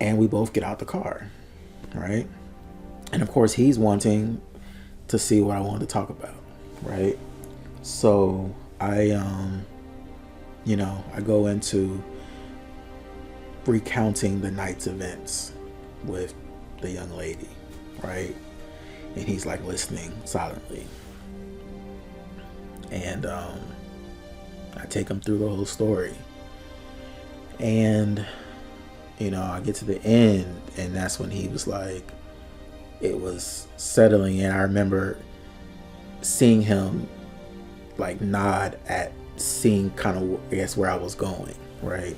And we both get out the car, right? And of course, he's wanting to see what I wanted to talk about, right? So I go into recounting the night's events with the young lady, right? And he's like listening silently. And I take him through the whole story. And, I get to the end, and that's when he was like, it was settling. And I remember seeing him like nod at seeing kind of, I guess, where I was going, right?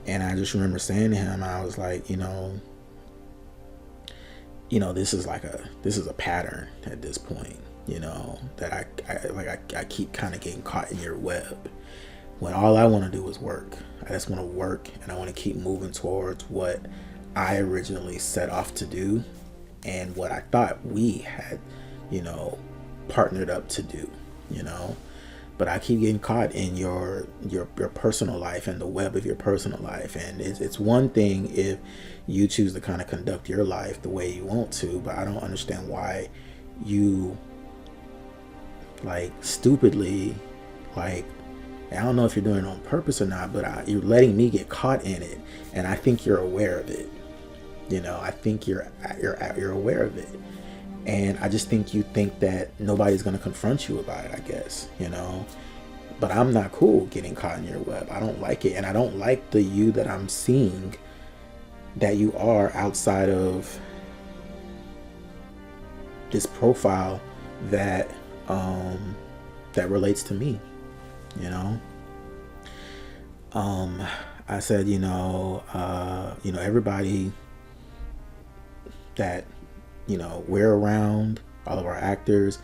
And I just remember saying to him, I was like, this is a pattern at this point, that I keep kind of getting caught in your web when all I want to do is work. I just want to work, and I want to keep moving towards what I originally set off to do and what I thought we had, partnered up to do, but I keep getting caught in your personal life and the web of your personal life. And it's one thing if you choose to kind of conduct your life the way you want to, but I don't understand why you like stupidly, like, I don't know if you're doing it on purpose or not, but you're letting me get caught in it, and I think you're aware of it. I think you're aware of it, and I just think you think that nobody's gonna confront you about it, I guess, But I'm not cool getting caught in your web. I don't like it, and I don't like the you that I'm seeing that you are outside of this profile that that relates to me. I said, everybody that, we're around, all of our actors,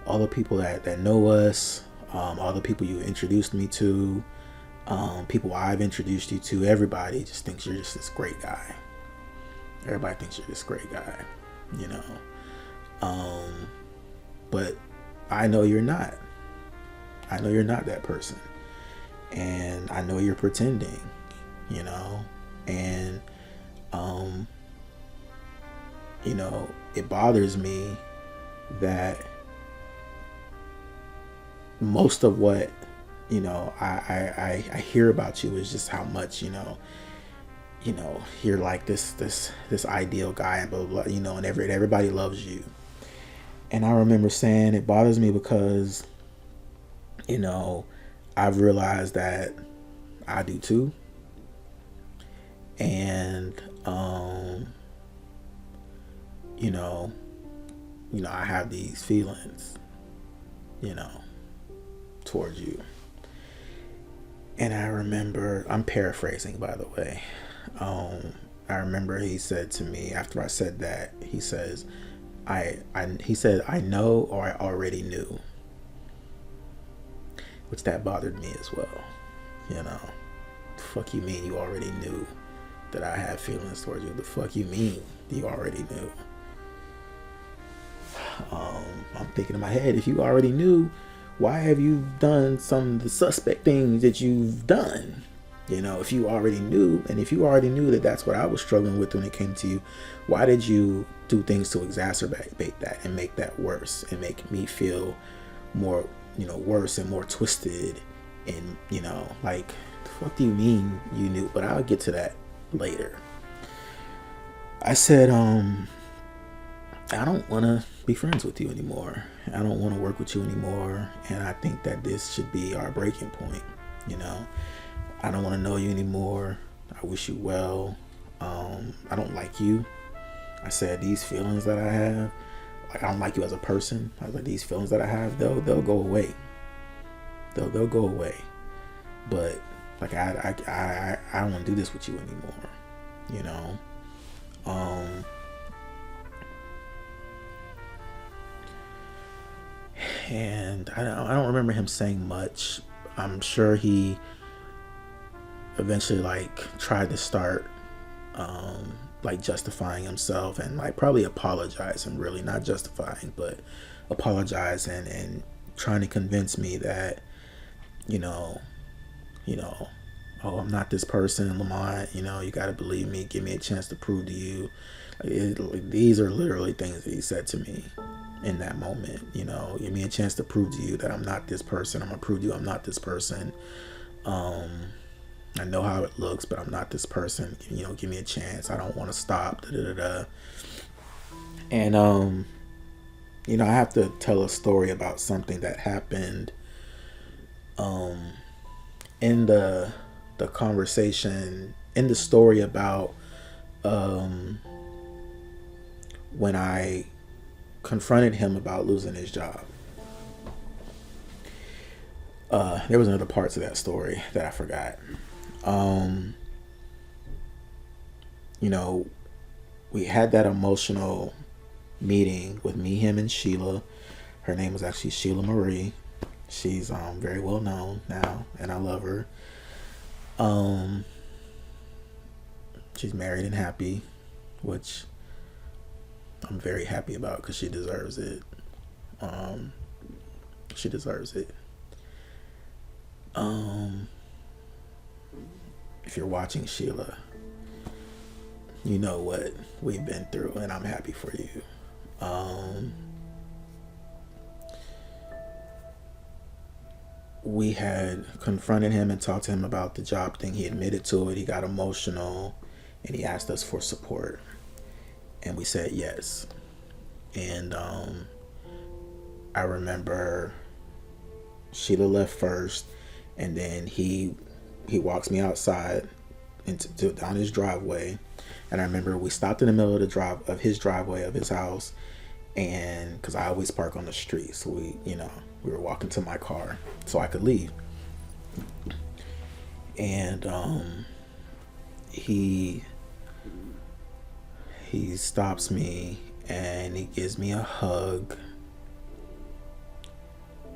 all the people that know us, all the people you introduced me to, people I've introduced you to, everybody just thinks you're just this great guy. Everybody thinks you're this great guy, but I know you're not. I know you're not that person. And I know you're pretending, and, it bothers me that most of what, I hear about you is just how much, you're like this ideal guy and blah, blah, blah, and everybody loves you. And I remember saying it bothers me because, I've realized that I do too. And, I have these feelings, towards you. And I remember, I'm paraphrasing, by the way. I remember he said to me after I said that, he says, he said, I know, or I already knew. Which that bothered me as well. The fuck you mean you already knew that I had feelings towards you? The fuck you mean you already knew? I'm thinking in my head, if you already knew, why have you done some of the suspect things that you've done? If you already knew, and if you already knew that that's what I was struggling with when it came to you, why did you do things to exacerbate that and make that worse and make me feel more, worse and more twisted? And, like, the fuck do you mean you knew? But I'll get to that later. I said, I don't want to be friends with you anymore. I don't want to work with you anymore. And I think that this should be our breaking point. I don't want to know you anymore. I wish you well. I don't like you. I said, these feelings that I have, like, I don't like you as a person. I was like, these feelings that I have, they'll go away. They'll go away. But like, I don't want to do this with you anymore. And I don't remember him saying much. I'm sure he eventually like tried to start like justifying himself and like probably apologizing, really not justifying, but apologizing and trying to convince me that oh, I'm not this person, Lamont. You know, you got to believe me. Give me a chance to prove to you. These are literally things that he said to me in that moment. You know, give me a chance to prove to you that I'm not this person. I'm gonna prove to you I'm not this person. I know how it looks, but I'm not this person. You know, give me a chance. I don't want to stop. Da, da, da, da. And you know, I have to tell a story about something that happened in the conversation, in the story about when I confronted him about losing his job. There was another parts of that story that I forgot. You know, we had that emotional meeting with me, him, and Sheila. Her name was actually Sheila Marie. She's very well known now, and I love her. She's married and happy, which I'm very happy about because she deserves it. She deserves it. If you're watching, Sheila, you know what we've been through, and I'm happy for you. We had confronted him and talked to him about the job thing. He admitted to it. He got emotional, and he asked us for support, and we said yes. And I remember Sheila left first, and then he walks me outside down his driveway. And I remember we stopped in the middle of his driveway of his house, and because I always park on the street, so we were walking to my car so I could leave. And he stops me and he gives me a hug,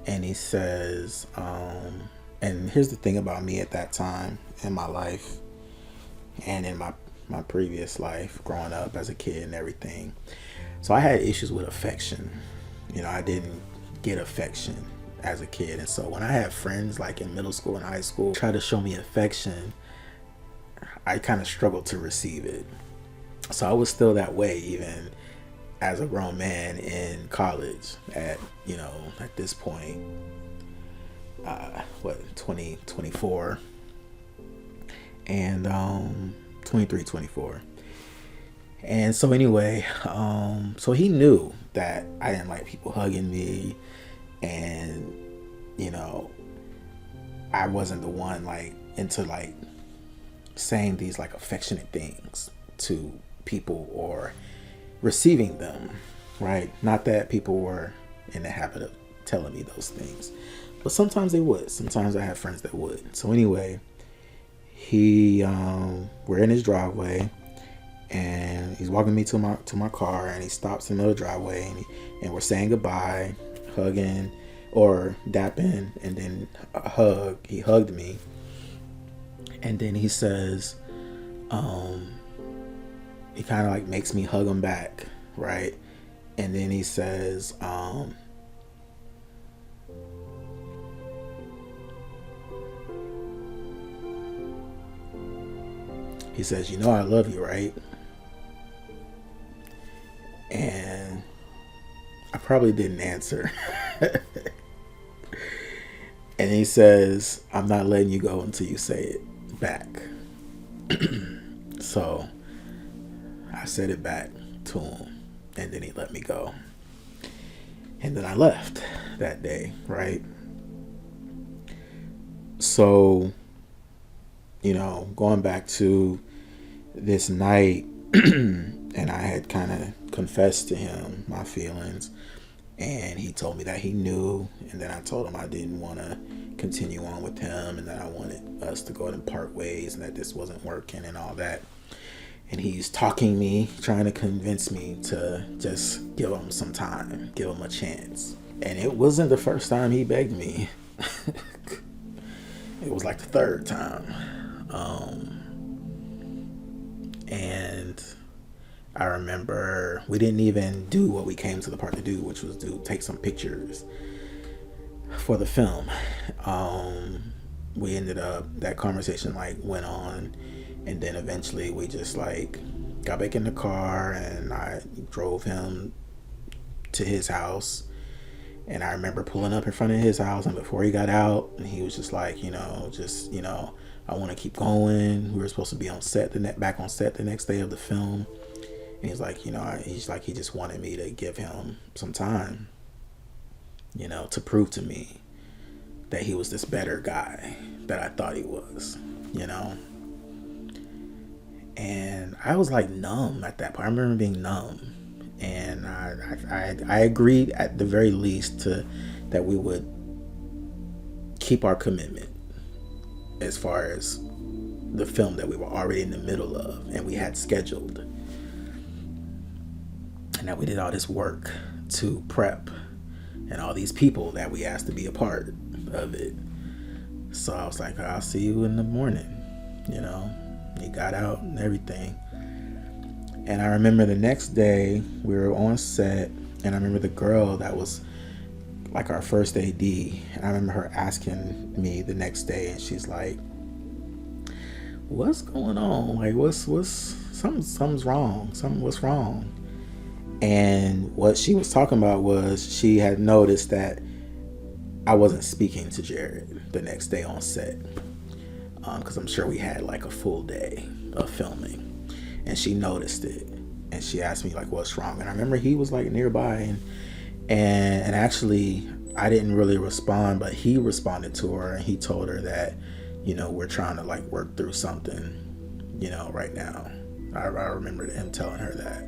and he says, and here's the thing about me at that time in my life and in my previous life, growing up as a kid and everything. So I had issues with affection. You know, I didn't get affection as a kid. And so when I had friends like in middle school and high school try to show me affection, I kind of struggled to receive it. So I was still that way even as a grown man in college at this point, 24 and 23, 24. And so anyway, so he knew that I didn't like people hugging me, and I wasn't the one like into like saying these like affectionate things to people or receiving them, right? Not that people were in the habit of telling me those things, but sometimes they would. Sometimes I had friends that would. So anyway, we're in his driveway, and he's walking me to my car, and he stops in the middle of the driveway, and we're saying goodbye, hugging or dapping, and then a hug. He hugged me, and then he says, he kind of like makes me hug him back, right? And then he says, he says, "You know I love you, right?" And I probably didn't answer. And he says, "I'm not letting you go until you say it back." So I said it back to him, and then he let me go. And then I left that day, right? So, going back to this night, and I had kind of confessed to him my feelings, and he told me that he knew, and then I told him I didn't want to continue on with him, and that I wanted us to go and part ways, and that this wasn't working and all that. And he's talking me, trying to convince me to just give him some time, give him a chance. And it wasn't the first time he begged me. It was like the third time. And I remember we didn't even do what we came to the park to do, which was take some pictures for the film. we ended up, that conversation like went on, and then eventually we just like got back in the car and I drove him to his house. And I remember pulling up in front of his house, and before he got out, and he was just like, I want to keep going. We were supposed to be on set, back on set the next day of the film. And he's like, he just wanted me to give him some time, to prove to me that he was this better guy that I thought he was, And I was like numb at that point. I remember being numb. And I agreed at the very least that we would keep our commitment as far as the film that we were already in the middle of and we had scheduled. And that we did all this work to prep and all these people that we asked to be a part of it. So I was like, I'll see you in the morning. He got out and everything. And I remember the next day we were on set, and I remember the girl that was like our first AD, and I remember her asking me the next day, and she's like, what's going on? Like, something's wrong. What's wrong? And what she was talking about was she had noticed that I wasn't speaking to Jared the next day on set, because I'm sure we had like a full day of filming. And she noticed it, and she asked me like, what's wrong? And I remember he was like nearby, and actually I didn't really respond, but he responded to her, and he told her that, we're trying to like work through something, right now. I remember him telling her that.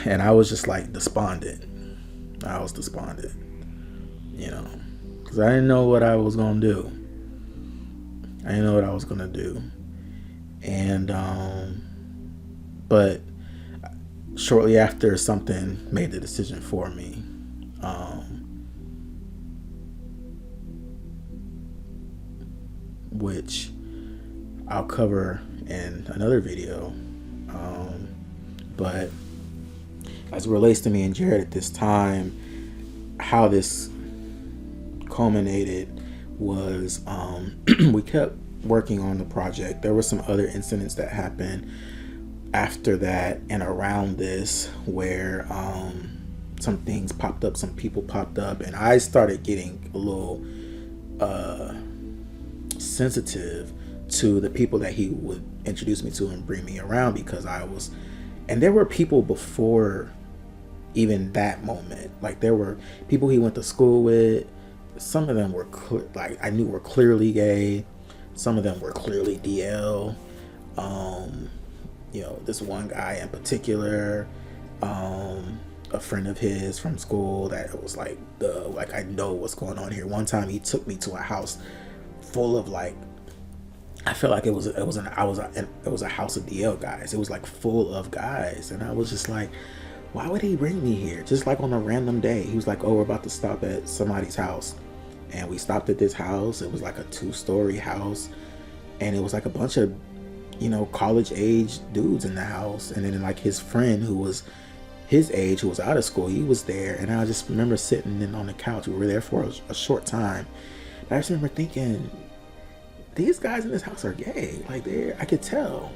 And I was just like despondent. I was despondent, because I didn't know what I was going to do. And but shortly after, something made the decision for me, which I'll cover in another video, but as it relates to me and Jared at this time, how this culminated was we kept working on the project. There were some other incidents that happened after that and around this where some things popped up, some people popped up, and I started getting a little sensitive to the people that he would introduce me to and bring me around, because and there were people before even that moment. Like, there were people he went to school with. Some of them were I knew were clearly gay. Some of them were clearly DL. This one guy in particular, a friend of his from school that was like, I know what's going on here. One time he took me to a house full of I feel like it was a house of DL guys. It was like full of guys, and I was just like, why would he bring me here? Just like on a random day, he was like, oh, we're about to stop at somebody's house. And we stopped at this house. It was like a 2-story house, and it was like a bunch of, college age dudes in the house. And then like his friend who was his age, who was out of school, he was there. And I just remember sitting in on the couch. We were there for a short time. But I just remember thinking, these guys in this house are gay. Like, I could tell.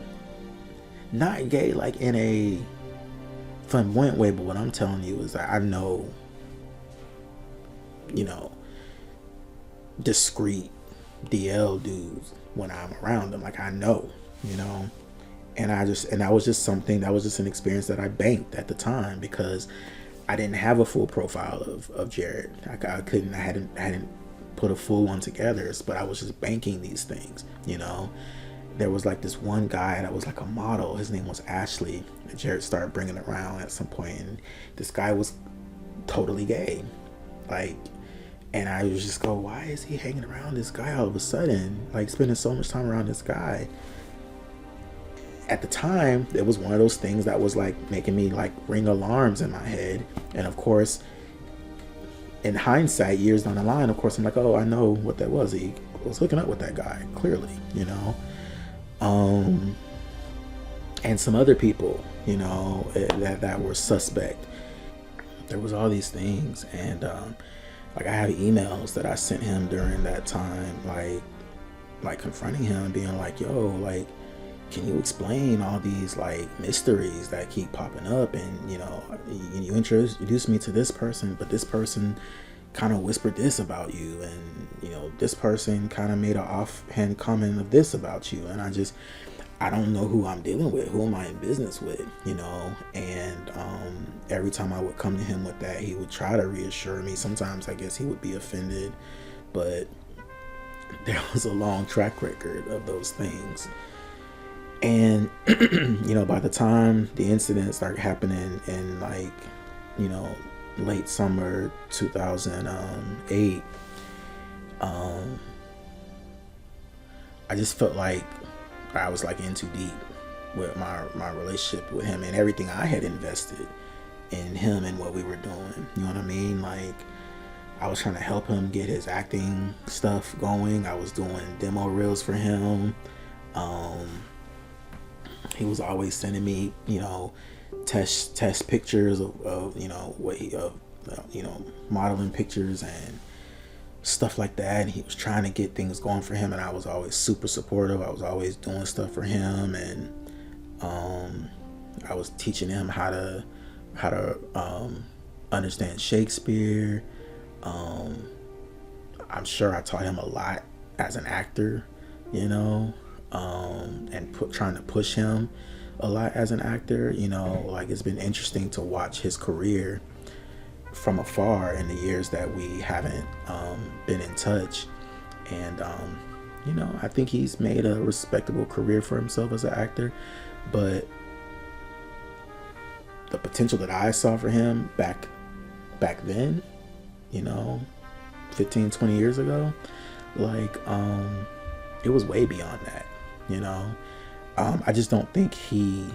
Not gay like in a flamboyant way, but what I'm telling you is that I know, discreet DL dudes when I'm around them. Like, I know, and that was just an experience that I banked at the time, because I didn't have a full profile of Jared. I hadn't put a full one together, but I was just banking these things. There was like this one guy that was like a model. His name was Ashley, and Jared started bringing it around at some point, and this guy was totally gay. And I was just go, why is he hanging around this guy all of a sudden? Like, spending so much time around this guy. At the time, it was one of those things that was like making me like ring alarms in my head. And of course, in hindsight, years down the line, of course, I'm like, oh, I know what that was. He was hooking up with that guy, clearly, and some other people, that were suspect. There was all these things, and Like I have emails that I sent him during that time, like confronting him and being like, yo, like, can you explain all these like mysteries that keep popping up? And you introduced me to this person, but this person kind of whispered this about you, and this person kind of made an offhand comment of this about you, and I don't know who I'm dealing with, who am I in business with, and every time I would come to him with that, he would try to reassure me. Sometimes I guess he would be offended, but there was a long track record of those things. And by the time the incident started happening in like late summer 2008, I just felt like I was like in too deep with my relationship with him and everything I had invested in him and what we were doing. You know what I mean? Like, I was trying to help him get his acting stuff going. I was doing demo reels for him. He was always sending me, test pictures of what he modeling pictures and stuff like that. And he was trying to get things going for him, and I was always super supportive. I was always doing stuff for him, and I was teaching him how to understand Shakespeare. I'm sure I taught him a lot as an actor, and trying to push him a lot as an actor. Like, it's been interesting to watch his career from afar in the years that we haven't been in touch. And I think he's made a respectable career for himself as an actor, but the potential that I saw for him back then, 15, 20 years ago, like, it was way beyond that. I just don't think he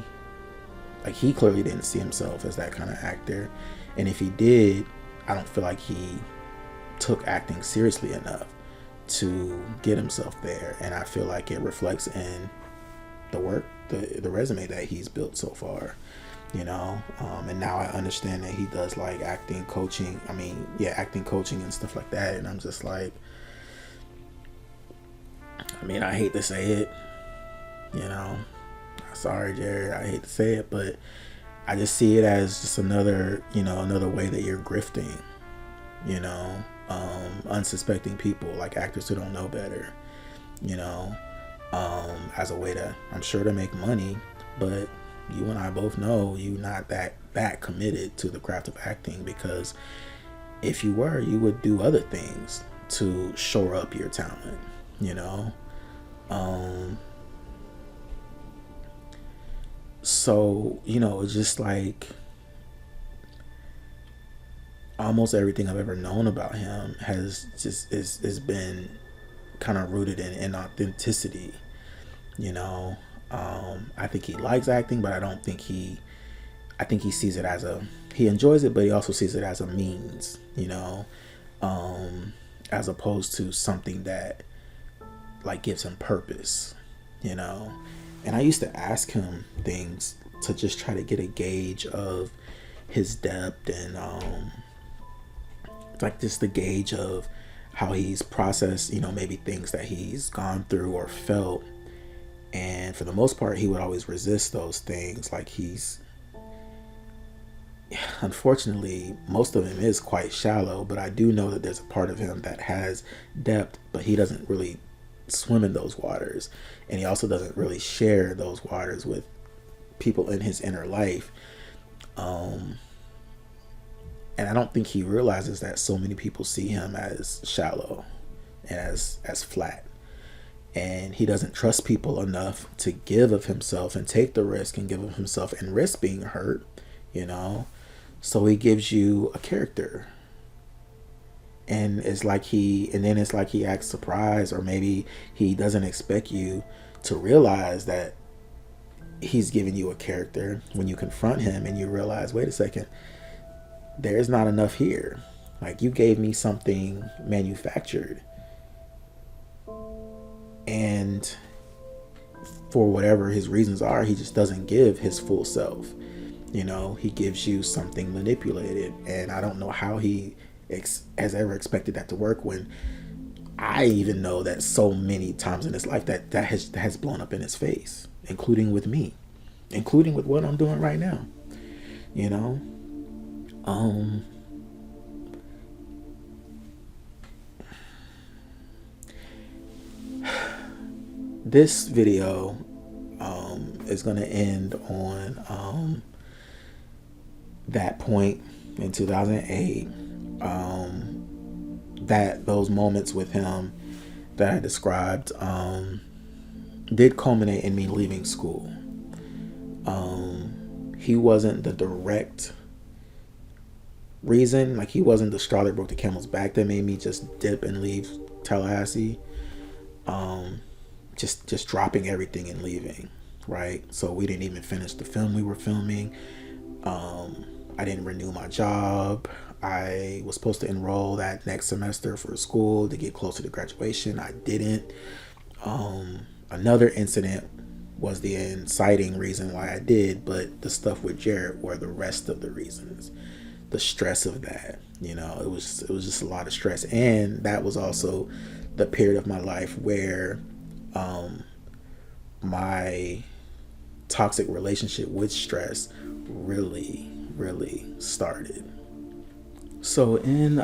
clearly didn't see himself as that kind of actor. And if he did, I don't feel like he took acting seriously enough to get himself there. And I feel like it reflects in the work, the resume that he's built so far, and now I understand that he does like acting coaching and stuff like that. And I'm just like, I hate to say it, sorry, Jared, I hate to say it, but I just see it as just another way that you're grifting, unsuspecting people, like actors who don't know better, as a way to, I'm sure, to make money. But you and I both know you're not that committed to the craft of acting, because if you were, you would do other things to shore up your talent, So, it's just like almost everything I've ever known about him has been kind of rooted in authenticity. I think he likes acting, but I think he sees it he enjoys it, but he also sees it as a means, as opposed to something that like gives him purpose, And I used to ask him things to just try to get a gauge of his depth and like just the gauge of how he's processed, maybe things that he's gone through or felt. And for the most part, he would always resist those things. Like, unfortunately, most of him is quite shallow, but I do know that there's a part of him that has depth, but he doesn't really swim in those waters, and he also doesn't really share those waters with people in his inner life, and I don't think he realizes that so many people see him as shallow and as flat, and he doesn't trust people enough to give of himself and take the risk and give of himself and risk being hurt, so he gives you a character. And then it's like he acts surprised, or maybe he doesn't expect you to realize that he's giving you a character when you confront him and you realize, wait a second, there's not enough here. Like, you gave me something manufactured, and for whatever his reasons are, he just doesn't give his full self. He gives you something manipulated, and I don't know how he has ever expected that to work, when I even know that so many times in his life that has blown up in his face, including with me, including with what I'm doing right now, you know. This video is going to end on that point in 2008, that those moments with him that I described did culminate in me leaving school. He wasn't the direct reason, like he wasn't the straw that broke the camel's back that made me just dip and leave Tallahassee. Just dropping everything and leaving, right? So we didn't even finish the film we were filming. I didn't renew my job. I was supposed to enroll that next semester for school to get closer to graduation. I didn't. Another incident was the inciting reason why I did, but the stuff with Jared were the rest of the reasons. The stress of that, you know, it was just a lot of stress. And that was also the period of my life where my toxic relationship with stress really started. So in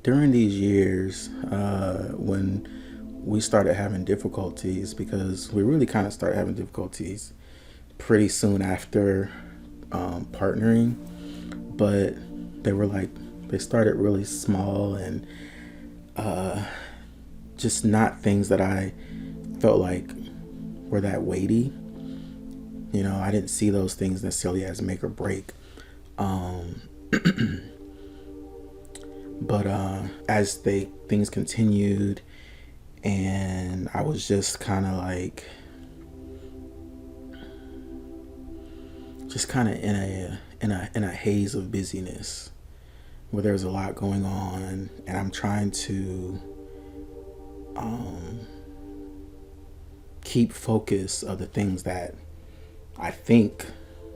during these years, when we started having difficulties, because we really kind of started having difficulties pretty soon after partnering, but they started really small and just not things that I felt like were that weighty. You know, I didn't see those things necessarily as make or break. But as things continued, and I was just kind of like, in a haze of busyness, where there's a lot going on, and I'm trying to keep focus of the things that I think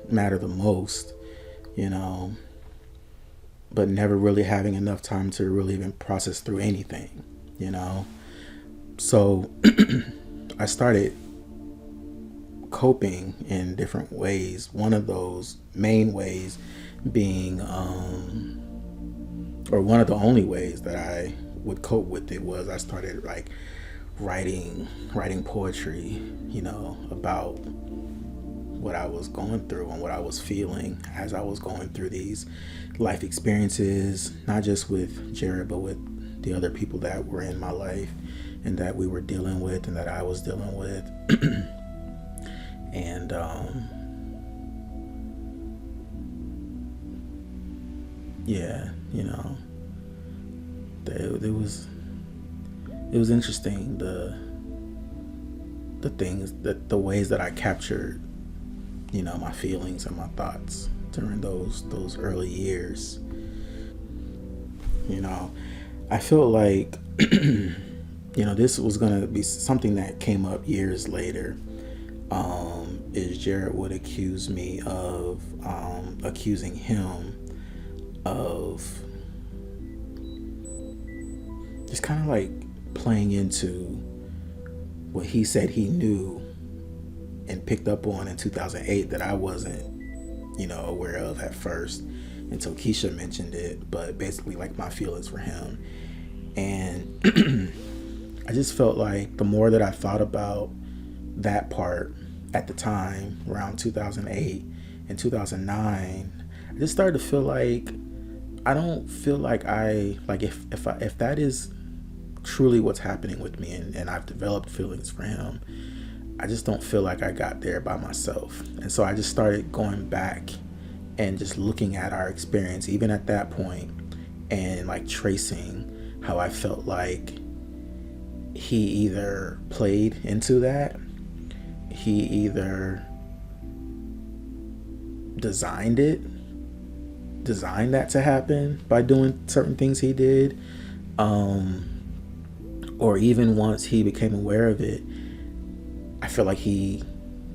matter the most, you know, but never really having enough time to really even process through anything, you know. So I started coping in different ways. One of those main ways being, or one of the only ways that I would cope with it, was I started like writing poetry, you know, about what I was going through and what I was feeling as I was going through these life experiences, not just with Jared, but with the other people that were in my life and that we were dealing with and that I was dealing with. And yeah, you know, it was interesting, the things, that the ways that I captured, you know, my feelings and my thoughts during those early years. You know, I feel like you know, this was gonna be something that came up years later. Is Jared would accuse me of accusing him of just kind of like playing into what he said he knew and picked up on in 2008 that I wasn't, you know, aware of at first until Keisha mentioned it, but basically like my feelings for him. And I just felt like the more that I thought about that part at the time, around 2008 and 2009, I just started to feel like I don't feel like if that is truly what's happening with me, and I've developed feelings for him, I just don't feel like I got there by myself. And so I just started going back and just looking at our experience even at that point, and like tracing how I felt like he either played into that, he either designed that to happen by doing certain things he did, or even once he became aware of it, I feel like he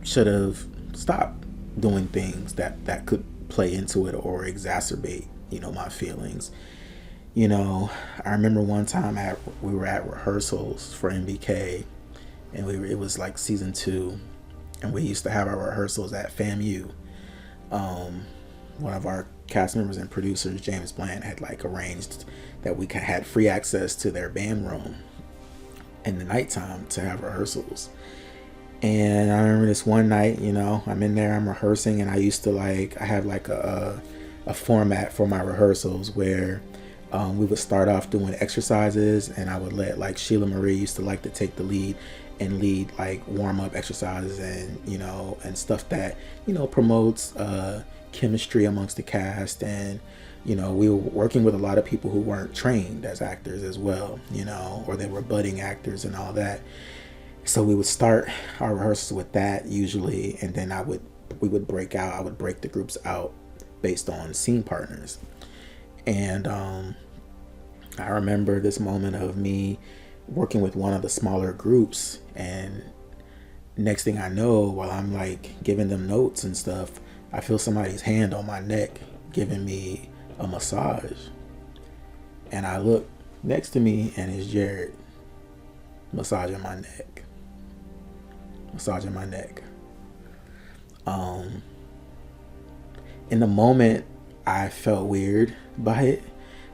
should have stopped doing things that could play into it or exacerbate my feelings. I remember one time we were at rehearsals for MBK, and it was like season 2, and we used to have our rehearsals at FAMU. One of our cast members and producers, James Bland, had like arranged that we had free access to their band room in the nighttime to have rehearsals. And I remember this one night, I'm in there, I'm rehearsing, and I used to I have like a format for my rehearsals where we would start off doing exercises, and I would let like Sheila Marie used to like to take the lead and lead like warm up exercises and and stuff that promotes chemistry amongst the cast. And we were working with a lot of people who weren't trained as actors as well, or they were budding actors and all that. So we would start our rehearsals with that usually, and then we would break out. I would break the groups out based on scene partners. And I remember this moment of me working with one of the smaller groups, and next thing I know, while I'm like giving them notes and stuff, I feel somebody's hand on my neck giving me a massage. And I look next to me, and it's Jared massaging my neck. In the moment, I felt weird by it,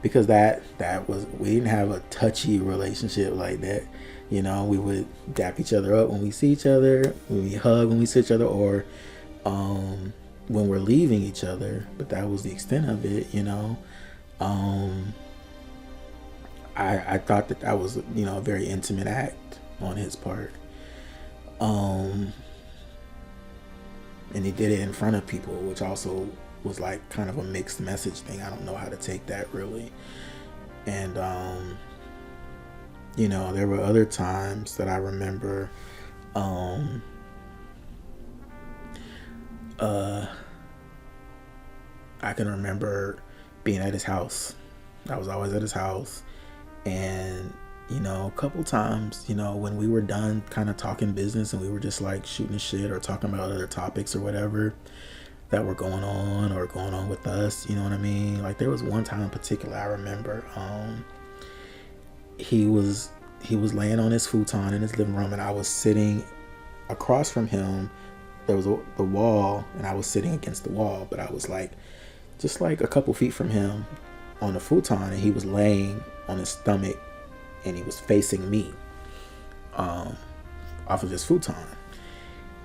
because that was, we didn't have a touchy relationship like that. We would dap each other up when we see each other, when we hug when we see each other, or when we're leaving each other, but that was the extent of it. I thought that was a very intimate act on his part. And he did it in front of people, which also was like kind of a mixed message thing. I don't know how to take that really. And there were other times that I remember I can remember being at his house. I was always at his house, and a couple times, when we were done kind of talking business and we were just like shooting shit or talking about other topics or whatever that were going on with us, you know what I mean? Like there was one time in particular I remember he was laying on his futon in his living room, and I was sitting across from him. There was the wall, and I was sitting against the wall, but I was like just like a couple feet from him on the futon, and he was laying on his stomach and he was facing me off of his futon,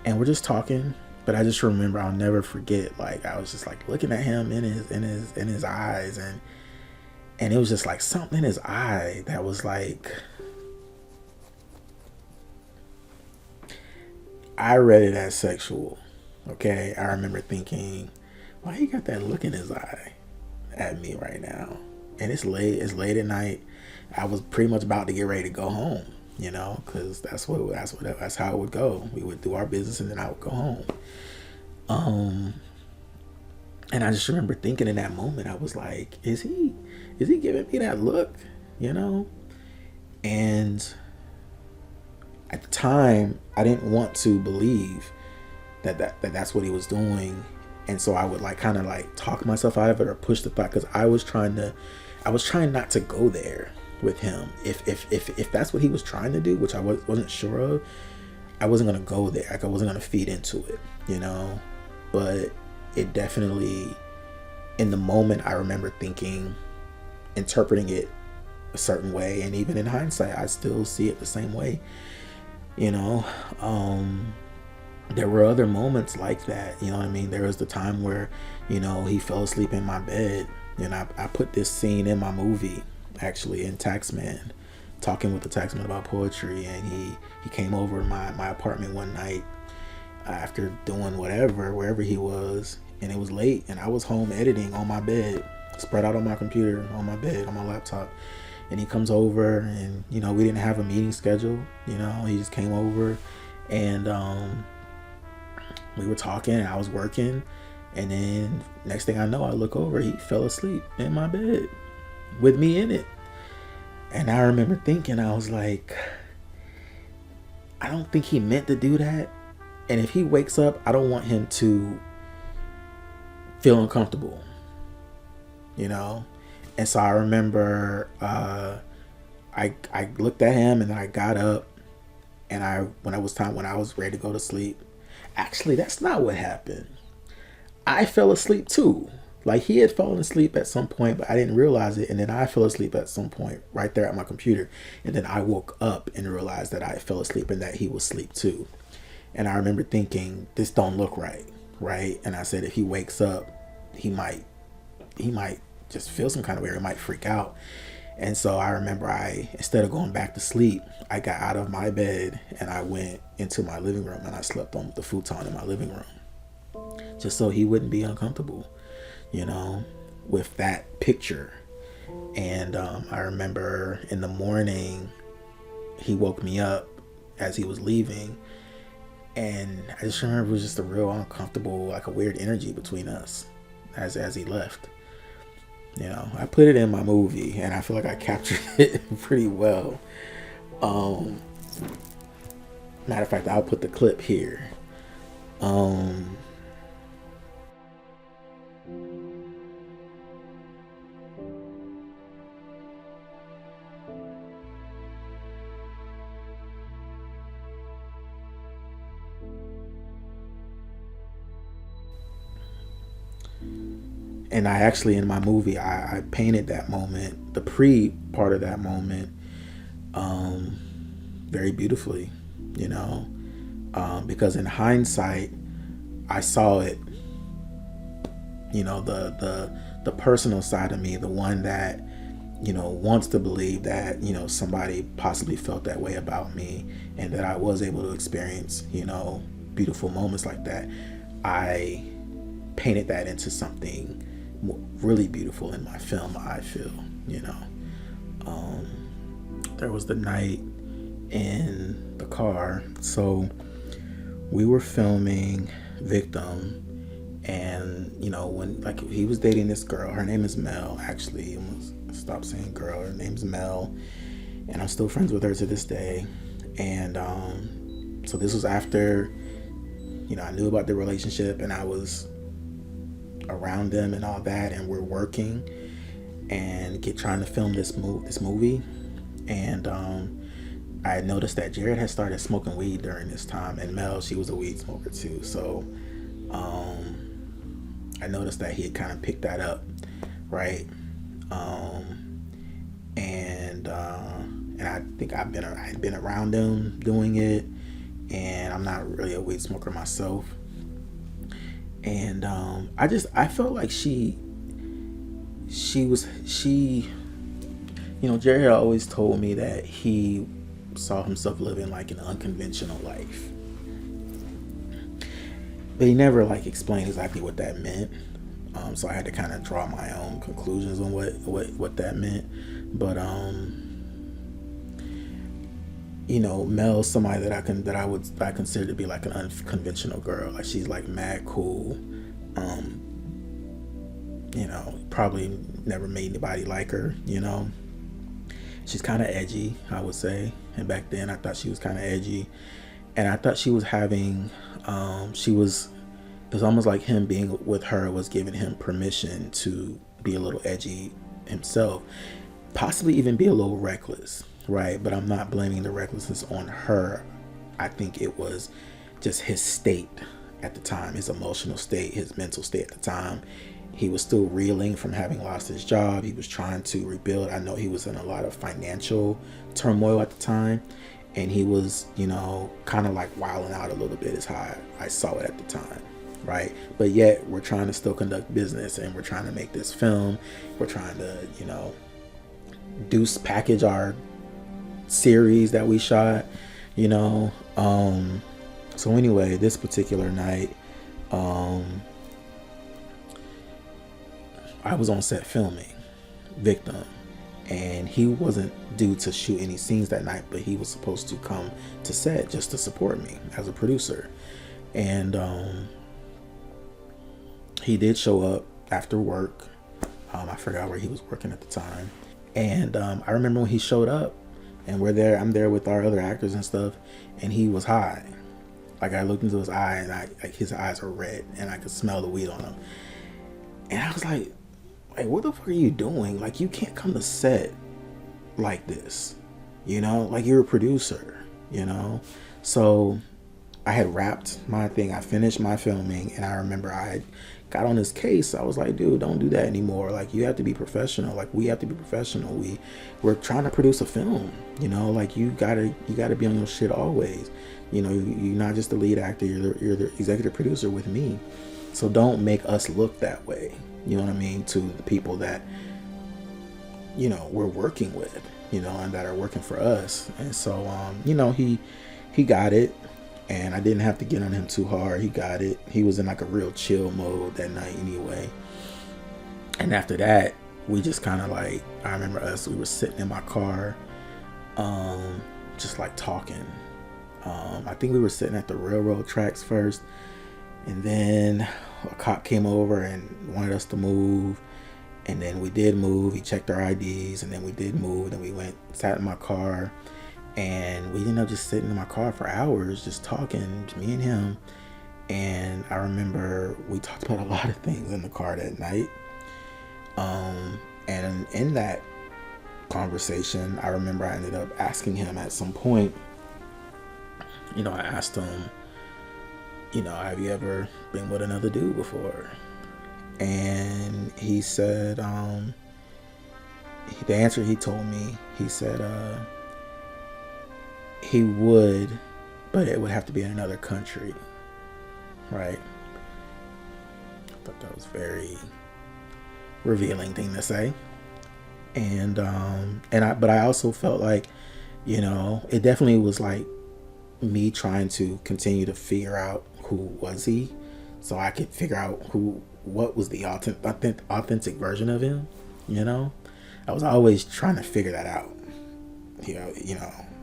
and we're just talking. But I just remember, I'll never forget, like I was just like looking at him in his eyes, and it was just like something in his eye that was like, I read it as sexual. Okay, I remember thinking, why he got that look in his eye at me right now? And it's late at night. I was pretty much about to get ready to go home, because that's how it would go. We would do our business, and then I would go home. And I just remember thinking in that moment, I was like, is he giving me that look, And at the time, I didn't want to believe that's what he was doing, and so I would like kind of like talk myself out of it or push the thought, because I was trying not to go there with him. If that's what he was trying to do, which I wasn't sure of, I wasn't gonna go there. Like I wasn't gonna feed into it, But it definitely, in the moment, I remember interpreting it a certain way, and even in hindsight, I still see it the same way. There were other moments like that, you know what I mean? There was the time where, he fell asleep in my bed, and I put this scene in my movie, actually, in Taxman, talking with the Taxman about poetry, and he came over my apartment one night after doing wherever he was, and it was late, and I was home editing on my bed, spread out on my computer, on my bed, on my laptop. And he comes over, and we didn't have a meeting scheduled. He just came over, and we were talking, and I was working, and then next thing I know, I look over, he fell asleep in my bed with me in it. And I remember thinking, I was like, I don't think he meant to do that, and if he wakes up, I don't want him to feel uncomfortable. you know. And so I remember I looked at him, and then I got up, and when I was ready to go to sleep. Actually, that's not what happened. I fell asleep too. Like, he had fallen asleep at some point, but I didn't realize it. And then I fell asleep at some point right there at my computer. And then I woke up and realized that I fell asleep and that he was asleep too. And I remember thinking, this don't look right, right? And I said, if he wakes up, he might just feel some kind of way, or he might freak out. And so I remember instead of going back to sleep, I got out of my bed and I went into my living room, and I slept on the futon in my living room, just so he wouldn't be uncomfortable, you know, with that picture. And I remember in the morning, he woke me up as he was leaving, and I just remember it was just a real uncomfortable, like a weird energy between us as he left. You know, I put it in my movie, and I feel like I captured it pretty well. Matter of fact, I'll put the clip here. And I actually, in my movie, I painted that moment, the pre part of that moment, very beautifully, you know, because in hindsight, I saw it, you know, the personal side of me, the one that, you know, wants to believe that, you know, somebody possibly felt that way about me, and that I was able to experience, you know, beautiful moments like that. I painted that into something really beautiful in my film, I feel, you know. There was the night in the car. So we were filming Victim, and, you know, when, like, he was dating this girl, her name is Mel, actually. Stop saying girl, her name's Mel, and I'm still friends with her to this day. And so this was after, you know, I knew about the relationship, and I was around them and all that, and we're working and trying to film this movie. And I had noticed that Jared had started smoking weed during this time, and Mel, she was a weed smoker too. So I noticed that he had kind of picked that up, right? And I think I had been around them doing it, and I'm not really a weed smoker myself. And I felt like she, you know, Jared had always told me that he saw himself living like an unconventional life, but he never like explained exactly what that meant. So I had to kind of draw my own conclusions on what that meant. But you know, Mel's somebody that I consider to be like an unconventional girl. Like, she's like mad cool. You know, probably never made anybody like her, you know. She's kind of edgy, I would say. And back then I thought she was kind of edgy. And I thought she was having, it was almost like him being with her was giving him permission to be a little edgy himself. Possibly even be a little reckless, right? But I'm not blaming the recklessness on her. I think it was just his state at the time, his emotional state, his mental state at the time. He was still reeling from having lost his job. He was trying to rebuild. I know he was in a lot of financial turmoil at the time, and he was, you know, kind of like wilding out a little bit, is how I saw it at the time, right? But yet we're trying to still conduct business, and we're trying to make this film. We're trying to, you know, package our series that we shot, you know. So anyway, this particular night, I was on set filming Victim, and he wasn't due to shoot any scenes that night, but he was supposed to come to set just to support me as a producer. And he did show up after work. I forgot where he was working at the time. And I remember when he showed up, and I'm there with our other actors and stuff, and he was high. Like, I looked into his eye, and his eyes are red, and I could smell the weed on him. And I was like, like, what the fuck are you doing? Like, you can't come to set like this, you know, like you're a producer, you know. So I had wrapped my thing, I finished my filming, and I remember I had got on this case. I was like, dude, don't do that anymore. Like, you have to be professional. Like, we have to be professional. We're trying to produce a film, you know. Like, you gotta be on your shit always, you know. You're not just the lead actor, you're the executive producer with me, so don't make us look that way, you know what I mean, to the people that, you know, we're working with, you know, and that are working for us. And so you know, he got it, and I didn't have to get on him too hard. He got it. He was in like a real chill mode that night anyway. And after that, we just kind of like, I remember we were sitting in my car, just like talking. I think we were sitting at the railroad tracks first, and then a cop came over and wanted us to move. And then we did move. He checked our IDs, and then we did move. Then we sat in my car, and we ended up just sitting in my car for hours, just talking, just me and him. And I remember we talked about a lot of things in the car that night. And in that conversation, I remember I ended up asking him at some point, you know, I asked him, you know, have you ever been with another dude before? And he said, the answer he told me, he said, he would, but it would have to be in another country, right? I thought that was very revealing thing to say. But I also felt like, you know, it definitely was like me trying to continue to figure out who was he, so I could figure out what was the authentic version of him, you know. I was always trying to figure that out. You know,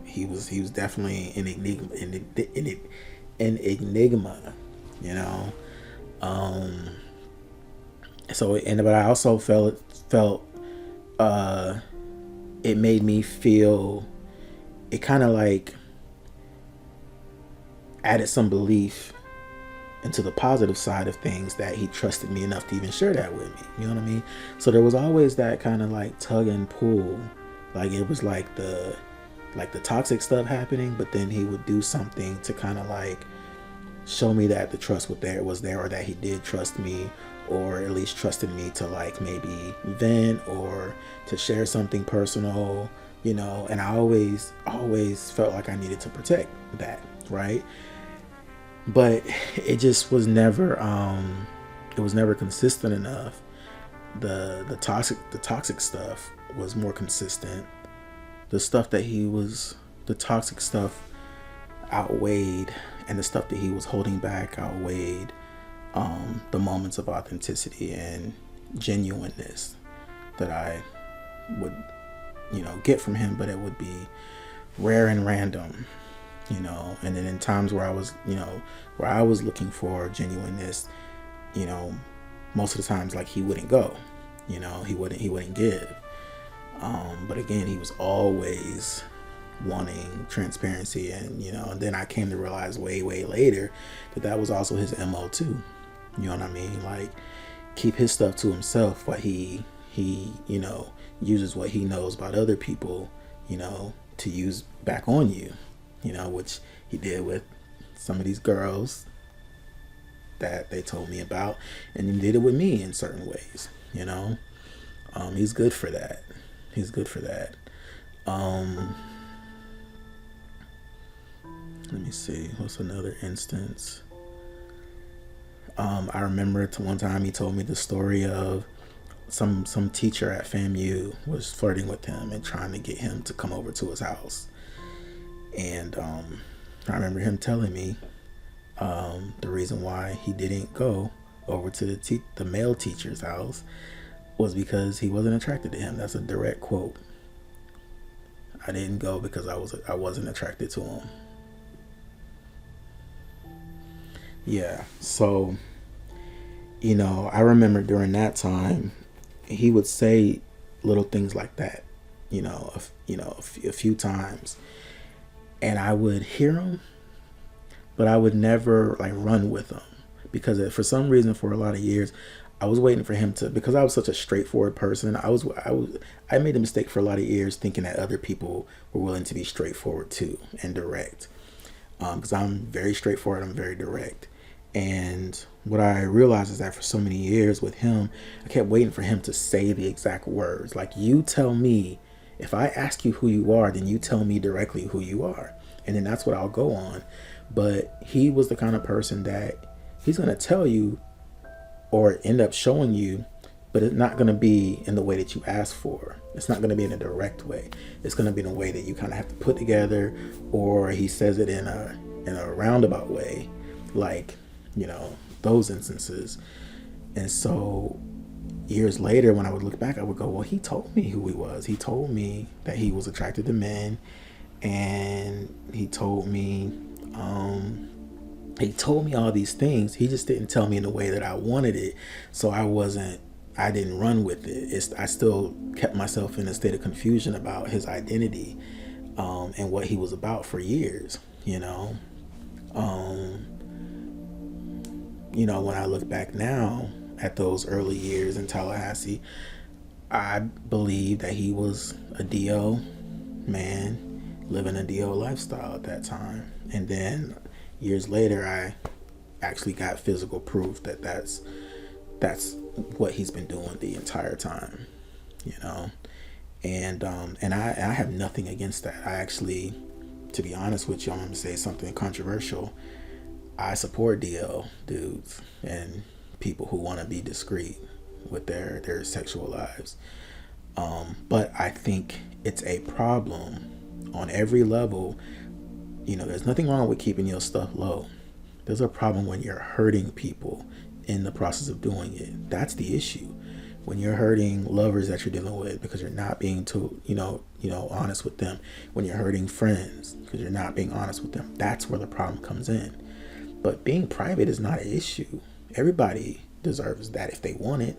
he was definitely an enigma, you know. But I also felt it made me feel, it kind of like added some belief into the positive side of things, that he trusted me enough to even share that with me, you know what I mean? So there was always that kind of like tug and pull, like it was like the toxic stuff happening, but then he would do something to kind of like show me that the trust was there, or that he did trust me, or at least trusted me to like maybe vent or to share something personal, you know. And I always felt like I needed to protect that, right? But it just was never consistent enough. The toxic stuff was more consistent. The toxic stuff outweighed, and the stuff that he was holding back outweighed the moments of authenticity and genuineness that I would, you know, get from him. But it would be rare and random, you know. And then in times where I was looking for genuineness, you know, most of the times, like, he wouldn't go, you know, he wouldn't give. But again, he was always wanting transparency, and, you know, and then I came to realize way later that was also his MO too. You know what I mean? Like, keep his stuff to himself, but he you know, uses what he knows about other people, you know, to use back on you, you know, which he did with some of these girls that they told me about, and he did it with me in certain ways, you know. He's good for that. Let me see, what's another instance? I remember one time he told me the story of some teacher at FAMU was flirting with him and trying to get him to come over to his house. And I remember him telling me the reason why he didn't go over to the male teacher's house was because he wasn't attracted to him. That's a direct quote. I didn't go because I wasn't attracted to him. Yeah, so, you know, I remember during that time, he would say little things like that, a few times, and I would hear him, but I would never like run with him, because for some reason, for a lot of years, I was waiting for him to, because I was such a straightforward person. I made a mistake for a lot of years thinking that other people were willing to be straightforward too and direct. Because I'm very straightforward, I'm very direct. And what I realized is that for so many years with him, I kept waiting for him to say the exact words. Like, you tell me, if I ask you who you are, then you tell me directly who you are. And then that's what I'll go on. But he was the kind of person that he's going to tell you or end up showing you, but it's not going to be in the way that you ask for. It's not going to be in a direct way. It's going to be in a way that you kind of have to put together, or he says it in a roundabout way, like, those instances. And so years later, when I would look back, I would go, well, he told me who he was. He told me that he was attracted to men, and he told me all these things. He just didn't tell me in the way that I wanted it. So I didn't run with it. I still kept myself in a state of confusion about his identity, and what he was about for years, when I look back now at those early years in Tallahassee, I believe that he was a DO man living a DO lifestyle at that time. And then years later, I actually got physical proof that that's what he's been doing the entire time, and I have nothing against that. I actually, to be honest with you, I'm going to say something controversial. I support DL dudes and people who want to be discreet with their sexual lives. But I think it's a problem on every level. There's nothing wrong with keeping your stuff low. There's a problem when you're hurting people in the process of doing it. That's the issue. When you're hurting lovers that you're dealing with because you're not being too, honest with them. When you're hurting friends because you're not being honest with them. That's where the problem comes in. But being private is not an issue. Everybody deserves that if they want it.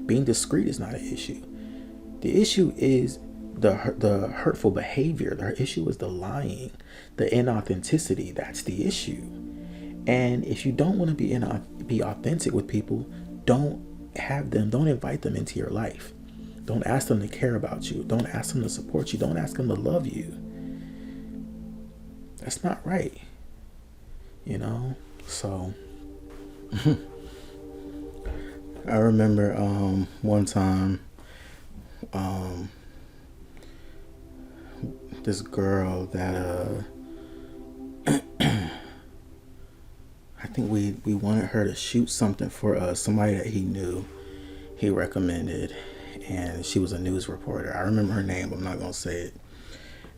Being discreet is not an issue. The issue is the hurtful behavior. The issue is the lying, the inauthenticity. That's the issue. And if you don't want to be authentic with people, don't invite them into your life. Don't ask them to care about you. Don't ask them to support you. Don't ask them to love you. That's not right. So I remember one time this girl that I think we wanted her to shoot something for us, somebody that he knew, he recommended, and she was a news reporter. I remember her name, but I'm not gonna say it.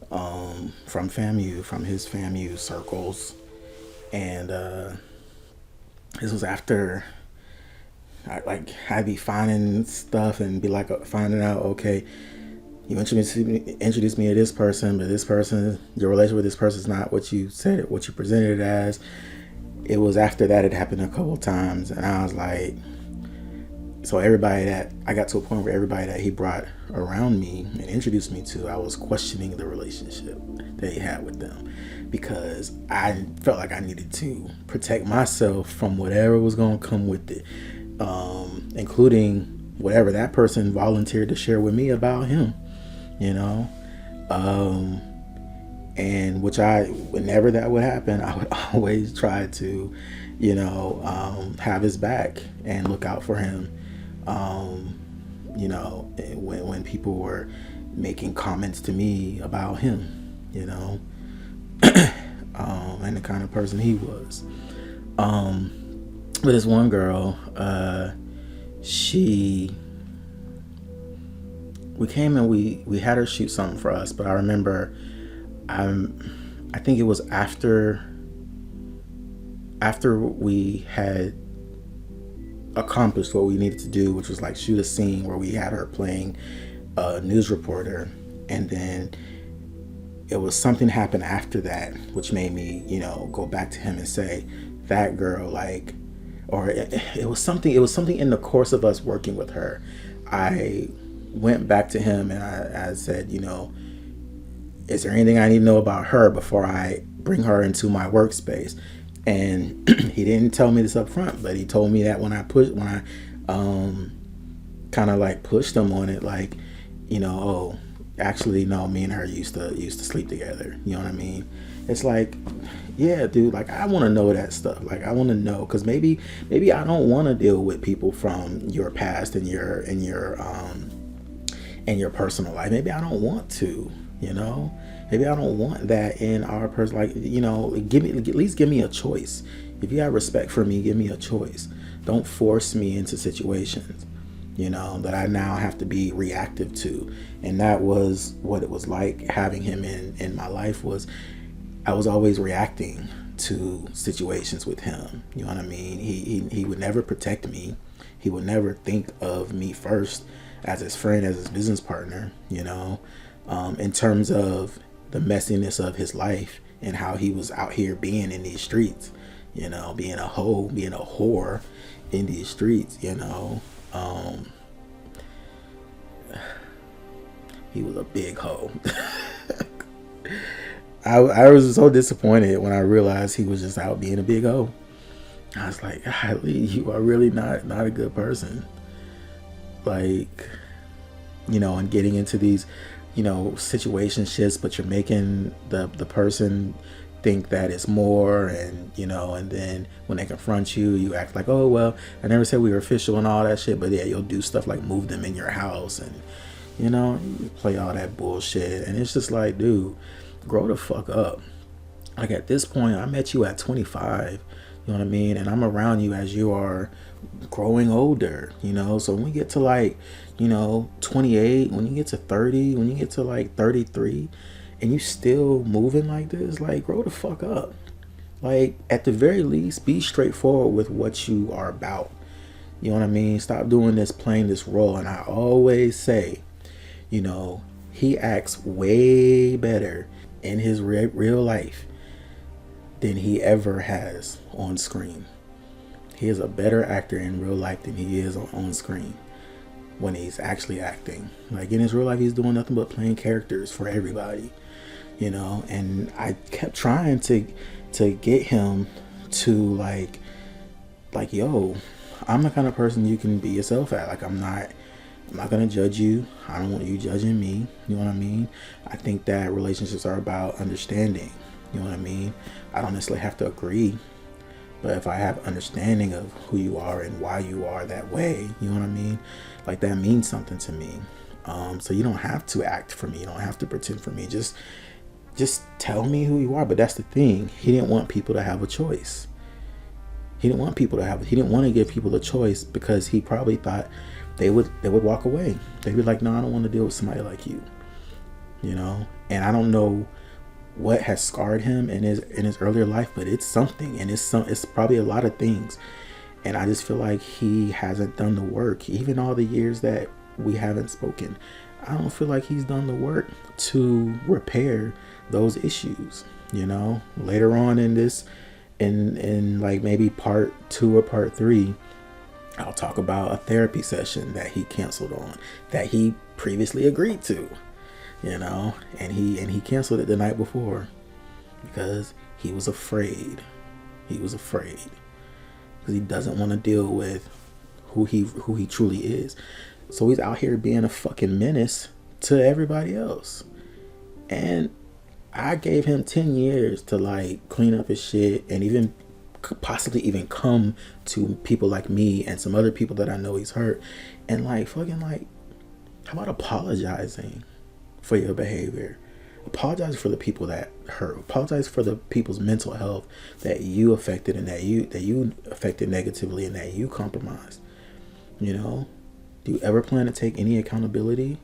From his FAMU circles, and this was after I'd be finding stuff and be like finding out, okay, you introduced me to this person, but this person, your relationship with this person is not what you said, what you presented it as. It was after that it happened a couple of times, and I was like, so I got to a point where everybody that he brought around me and introduced me to, I was questioning the relationship that he had with them, because I felt like I needed to protect myself from whatever was going to come with it, including whatever that person volunteered to share with me about him, and whenever that would happen, I would always try to, have his back and look out for him. When people were making comments to me about him, and the kind of person he was. But this one girl, we came and we had her shoot something for us, but I remember, I think it was after we had accomplished what we needed to do, which was like shoot a scene where we had her playing a news reporter, and then it was something happened after that which made me go back to him and say, that girl, it was something in the course of us working with her. I went back to him and I said, is there anything I need to know about her before I bring her into my workspace? And he didn't tell me this up front, but he told me that when I kind of like pushed him on it, like, oh, actually, no, me and her used to sleep together. You know what I mean? It's like, yeah, dude, like, I want to know that stuff. Like, I want to know, because maybe I don't want to deal with people from your past and your personal life. Maybe I don't want to, maybe I don't want that in our person. Like, at least give me a choice. If you have respect for me, give me a choice. Don't force me into situations, that I now have to be reactive to. And that was what it was like having him in my life. Was I was always reacting to situations with him. You know what I mean? He would never protect me. He would never think of me first as his friend, as his business partner, in terms of the messiness of his life and how he was out here being in these streets, being a hoe, being a whore in these streets, he was a big hoe. I was so disappointed when I realized he was just out being a big hoe. I was like, golly, you are really not a good person. Like, and getting into these, situationships, but you're making the person think that it's more, and and then when they confront you, you act like, oh, well, I never said we were official and all that shit. But yeah, you'll do stuff like move them in your house, and you play all that bullshit. And it's just like, dude, grow the fuck up. Like, at this point, I met you at 25, you know what I mean? And I'm around you as you are growing older, so when we get to like, 28, when you get to 30, when you get to like 33, and you still moving like this, like, grow the fuck up. Like, at the very least, be straightforward with what you are about. You know what I mean? Stop doing this, playing this role. And I always say, he acts way better in his real life than he ever has on screen. He is a better actor in real life than he is on screen when he's actually acting. Like, in his real life, he's doing nothing but playing characters for everybody, and I kept trying to get him to like, yo, I'm the kind of person you can be yourself at. Like, I'm not gonna judge you. I don't want you judging me. You know what I mean? I think that relationships are about understanding. You know what I mean? I don't necessarily have to agree, but if I have understanding of who you are and why you are that way, you know what I mean? Like, that means something to me. So you don't have to act for me. You don't have to pretend for me. Just tell me who you are. But that's the thing. He didn't want people to have a choice. He didn't want to give people a choice, because he probably thought they would walk away. They'd be like, no, I don't want to deal with somebody like you. And I don't know what has scarred him in his earlier life, but it's something, and it's probably a lot of things. And I just feel like he hasn't done the work. Even all the years that we haven't spoken, I don't feel like he's done the work to repair those issues. Later on in this, in like maybe part 2 or part 3, I'll talk about a therapy session that he canceled on, that he previously agreed to, and he canceled it the night before because he was afraid. Because he doesn't want to deal with who he truly is. So he's out here being a fucking menace to everybody else. And I gave him 10 years to like clean up his shit, and even possibly even come to people like me and some other people that I know he's hurt, and like fucking like, how about apologizing for your behavior? Apologize for the people that hurt. Apologize for the people's mental health that you affected, and that you affected negatively, and that you compromised. Do you ever plan to take any accountability?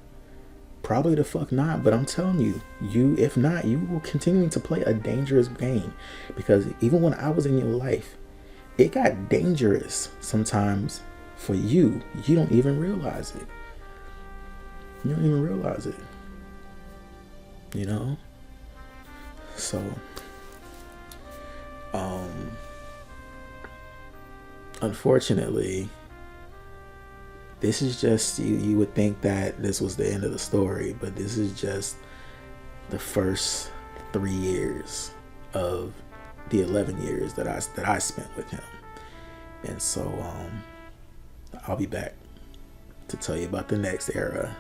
Probably the fuck not. But I'm telling you, if not, you will continue to play a dangerous game, because even when I was in your life, it got dangerous sometimes for you. You don't even realize it. So unfortunately, this is just, you would think that this was the end of the story, but this is just the first 3 years of the 11 years that I spent with him. And so I'll be back to tell you about the next era.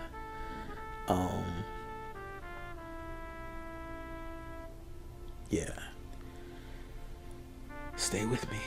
Yeah. Stay with me.